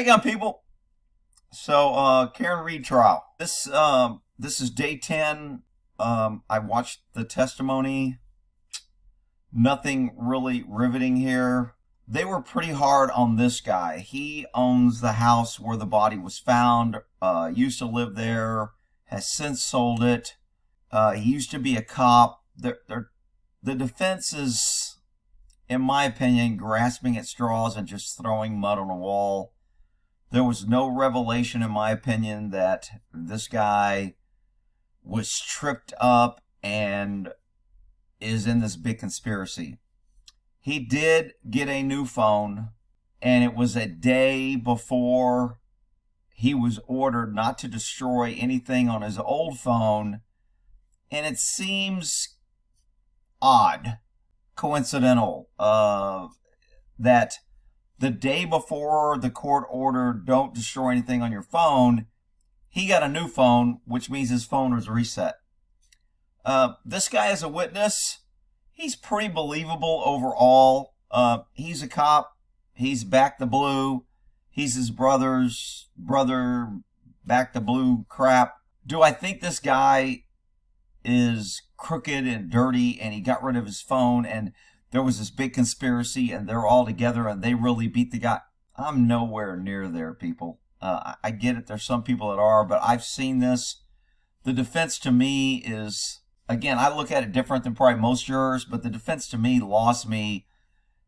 Hi again, people. So, Karen Read trial. This is day 10. I watched the testimony. Nothing really riveting here. They were pretty hard on this guy. He owns the house where the body was found. Used to live there. Has since sold it. He used to be a cop. The defense is, in my opinion, grasping at straws and just throwing mud on a wall. There was no revelation, in my opinion, that this guy was tripped up and is in this big conspiracy. He did get a new phone, and it was a day before he was ordered not to destroy anything on his old phone, and it seems odd, coincidental, that the day before the court ordered don't destroy anything on your phone, he got a new phone, which means his phone was reset. This guy is a witness. He's pretty believable overall. He's a cop. He's back the blue. He's his brother's brother, back the blue crap. Do I think this guy is crooked and dirty and he got rid of his phone and there was this big conspiracy and they're all together and they really beat the guy? I'm nowhere near there, people. I get it. There's some people that are, but I've seen this. The defense to me is, again, I look at it different than probably most jurors, but the defense to me lost me.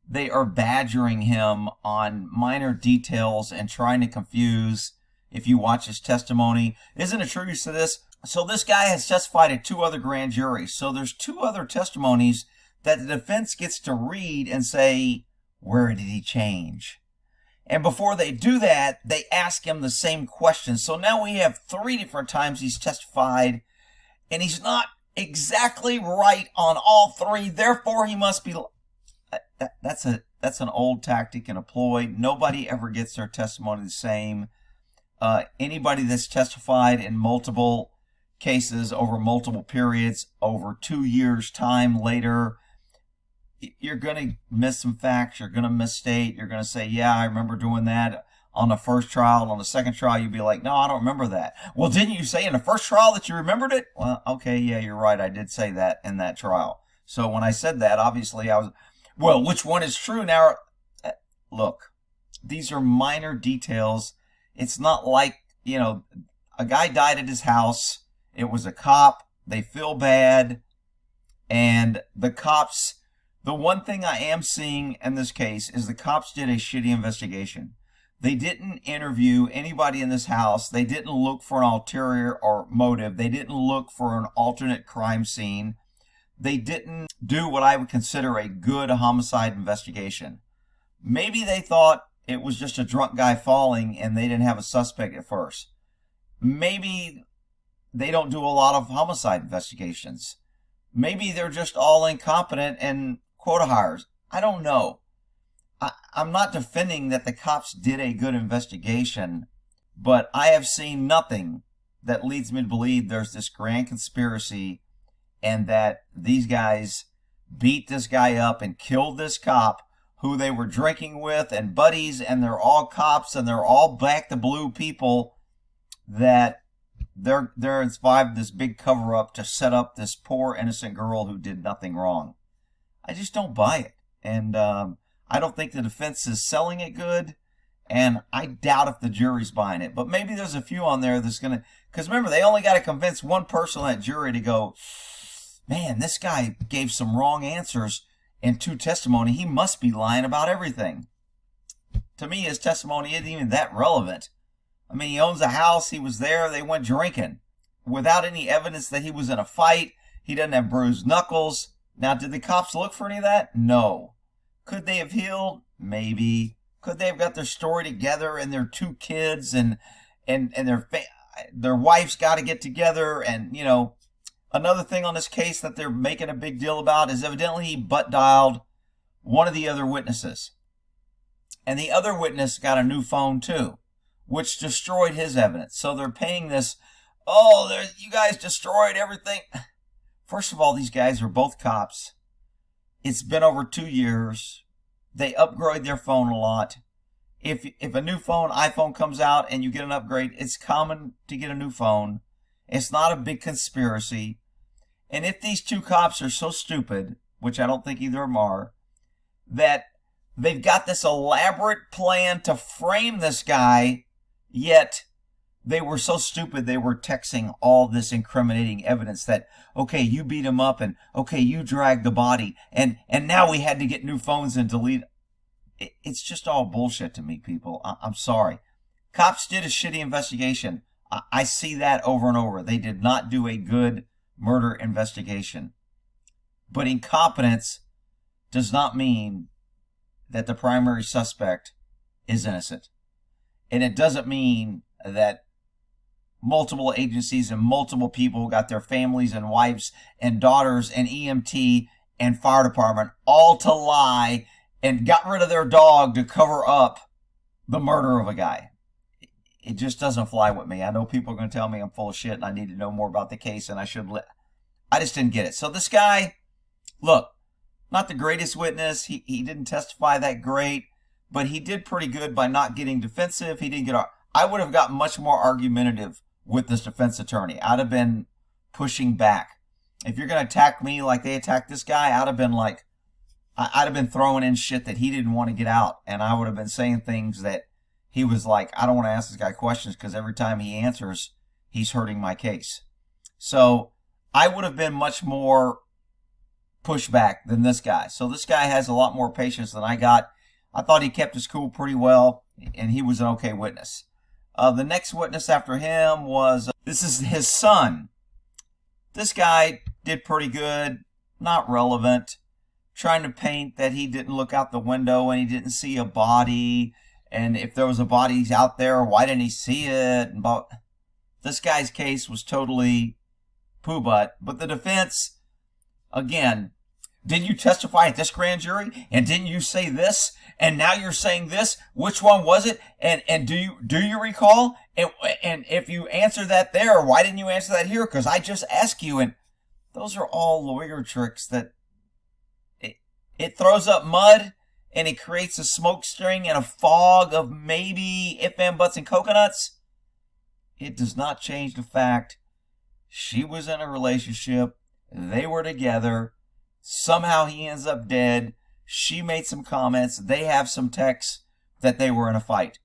They are badgering him on minor details and trying to confuse. If you watch his testimony, isn't it true you said this? So this guy has testified at 2 other grand juries. So there's 2 other testimonies that the defense gets to read and say, where did he change? And before they do that, they ask him the same question. So now we have 3 different times he's testified, and he's not exactly right on all 3. Therefore, he must be. That's an old tactic and a ploy. Nobody ever gets their testimony the same. Anybody that's testified in multiple cases over multiple periods, over 2 years' time later, you're going to miss some facts. You're going to misstate. You're going to say, yeah, I remember doing that on the first trial. On the second trial, you'd be like, no, I don't remember that. Well, didn't you say in the first trial that you remembered it? Well, okay, yeah, you're right. I did say that in that trial. So when I said that, obviously I was, well, which one is true? Now, look, these are minor details. It's not like, a guy died at his house. It was a cop. They feel bad. And the cops, the one thing I am seeing in this case is the cops did a shitty investigation. They didn't interview anybody in this house. They didn't look for an ulterior or motive. They didn't look for an alternate crime scene. They didn't do what I would consider a good homicide investigation. Maybe they thought it was just a drunk guy falling and they didn't have a suspect at first. Maybe they don't do a lot of homicide investigations. Maybe they're just all incompetent and quota hires. I don't know. I'm not defending that the cops did a good investigation, but I have seen nothing that leads me to believe there's this grand conspiracy and that these guys beat this guy up and killed this cop who they were drinking with and buddies, and they're all cops and they're all back the blue people, that they're inspired this big cover up to set up this poor innocent girl who did nothing wrong. I just don't buy it. And I don't think the defense is selling it good, and I doubt if the jury's buying it. But maybe there's a few on there that's going to, because remember, they only got to convince one person on that jury to go, man, this guy gave some wrong answers in 2 testimony. He must be lying about everything. To me, his testimony isn't even that relevant. I mean, he owns a house. He was there. They went drinking without any evidence that he was in a fight. He doesn't have bruised knuckles. Now, did the cops look for any of that? No. Could they have healed? Maybe. Could they have got their story together and their 2 kids and their wives got to get together? And, another thing on this case that they're making a big deal about is evidently he butt dialed one of the other witnesses. And the other witness got a new phone too, which destroyed his evidence. So they're paying this, you guys destroyed everything. First of all, these guys are both cops. It's been over 2 years. They upgrade their phone a lot. If a new iPhone comes out and you get an upgrade, it's common to get a new phone. It's not a big conspiracy. And if these two cops are so stupid, which I don't think either of them are, that they've got this elaborate plan to frame this guy, yet they were so stupid they were texting all this incriminating evidence that, okay, you beat him up, and okay, you dragged the body, and now we had to get new phones and delete. It's just all bullshit to me, people. I'm sorry. Cops did a shitty investigation. I see that over and over. They did not do a good murder investigation. But incompetence does not mean that the primary suspect is innocent. And it doesn't mean that multiple agencies and multiple people got their families and wives and daughters and EMT and fire department all to lie and got rid of their dog to cover up the murder of a guy. It just doesn't fly with me. I know people are going to tell me I'm full of shit and I need to know more about the case and I just didn't get it. So this guy, look, not the greatest witness. He didn't testify that great, but he did pretty good by not getting defensive. He didn't get. I would have gotten much more argumentative with this defense attorney. I'd have been pushing back. If you're going to attack me like they attacked this guy, I'd have been throwing in shit that he didn't want to get out, and I would have been saying things that he was like, I don't want to ask this guy questions because every time he answers, he's hurting my case. So I would have been much more pushback than this guy. So this guy has a lot more patience than I got. I thought he kept his cool pretty well, and he was an okay witness. The next witness after him was, this is his son. This guy did pretty good, not relevant, trying to paint that he didn't look out the window and he didn't see a body, and if there was a body out there, why didn't he see it? And this guy's case was totally poo-butt. But the defense, again, didn't you testify at this grand jury? And didn't you say this? And now you're saying this? Which one was it? And do you recall? And if you answer that there, why didn't you answer that here? Because I just asked you. And those are all lawyer tricks that it throws up mud and it creates a smoke string and a fog of maybe if and buts and coconuts. It does not change the fact she was in a relationship. They were together. Somehow he ends up dead. She made some comments. They have some texts that they were in a fight.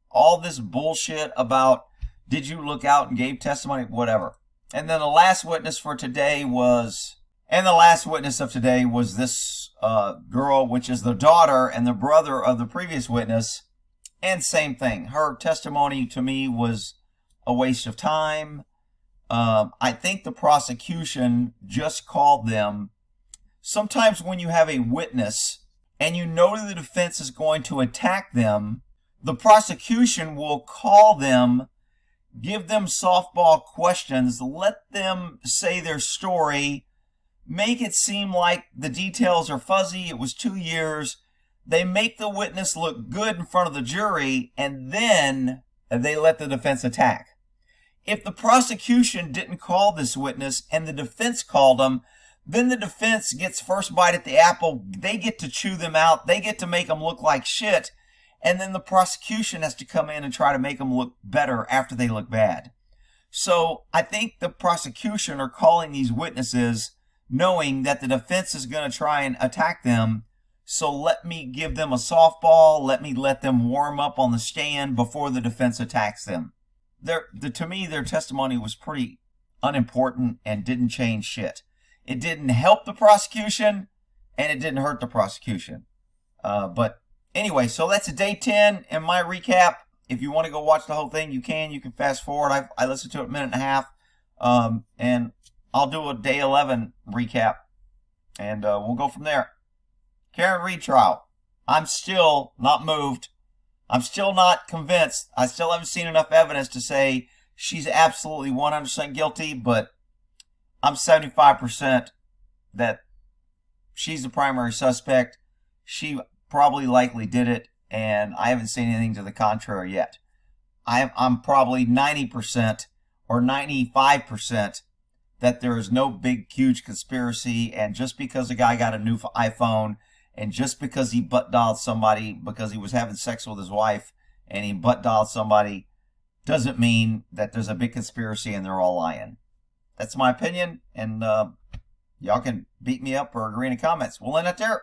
All this bullshit about did you look out and gave testimony, whatever. And then the last witness of today was this girl, which is the daughter and the brother of the previous witness. And same thing. Her testimony to me was a waste of time. I think the prosecution just called them. Sometimes when you have a witness and you know the defense is going to attack them, the prosecution will call them, give them softball questions, let them say their story, make it seem like the details are fuzzy, it was 2 years. They make the witness look good in front of the jury, and then they let the defense attack. If the prosecution didn't call this witness and the defense called him, then the defense gets first bite at the apple. They get to chew them out. They get to make them look like shit. And then the prosecution has to come in and try to make them look better after they look bad. So I think the prosecution are calling these witnesses knowing that the defense is going to try and attack them. So let me give them a softball. Let them warm up on the stand before the defense attacks them. To me, their testimony was pretty unimportant and didn't change shit. It didn't help the prosecution, and it didn't hurt the prosecution. But anyway, so that's a day 10 in my recap. If you want to go watch the whole thing, you can. You can fast forward. I listened to it a minute and a half. And I'll do a day 11 recap, and we'll go from there. Karen Read trial. I'm still not moved. I'm still not convinced. I still haven't seen enough evidence to say she's absolutely 100% guilty, but I'm 75% that she's the primary suspect. She probably likely did it, and I haven't seen anything to the contrary yet. I'm probably 90% or 95% that there is no big, huge conspiracy, and just because a guy got a new iPhone And just because he butt dialed somebody because he was having sex with his wife and he butt dialed somebody doesn't mean that there's a big conspiracy and they're all lying. That's my opinion, and y'all can beat me up or agree in the comments. We'll end it there.